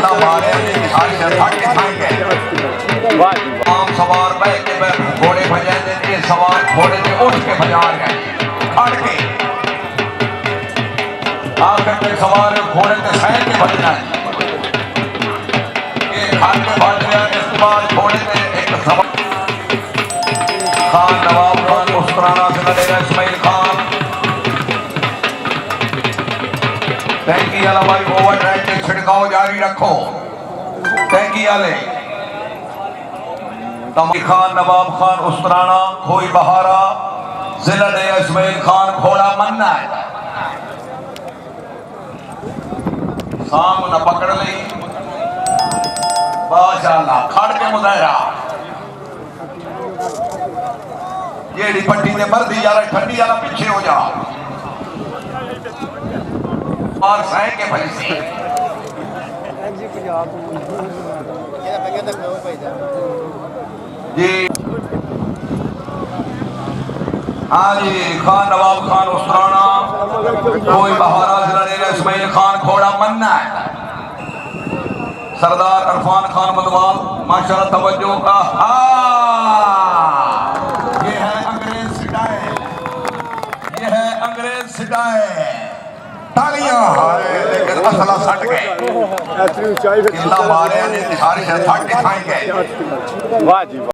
किला मारे दिहाड़ी से थक के थक गए आम सवार बह के घोड़े भजा दे सवार घोड़े से उठ के भजा गए खड़ के आखिर में सवार घोड़े के सैन के भजना ये खड़ के भज गया इसके बाद घोड़े से एक सवार खान नवाब खान मुस्कुराना से लड़ेगा इस्माइल खान टैंकी वाला भाई ओवर ड्राइव के छिड़काव जारी रखो टैंकी वाले तमी खान नवाब खान मुस्कुराना खोई बहारा से लड़ेगा इस्माइल खान घोड़ा मन्ना है शाम न पकड़ ली माशाअल्लाह खड़ के मुजाहरा ये पट्टी ने मर दी जा रहा ठंडी वाला पीछे हो जा और सह के भाई से जी हाँ जी खान नवाब खान उस्तराना कोई बहारा से लड़ेगा इस्माइल खान घोड़ा मन्ना है सरदार अरफान खान मदवाल माशाअल्लाह तवज्जो का ये है अंग्रेज सिटाए ये है अंग्रेज सिटाए तालियां लेकिन असला सट गए किला मारे ने दिहाड़ी से थक के खाई गए वाह जी वाह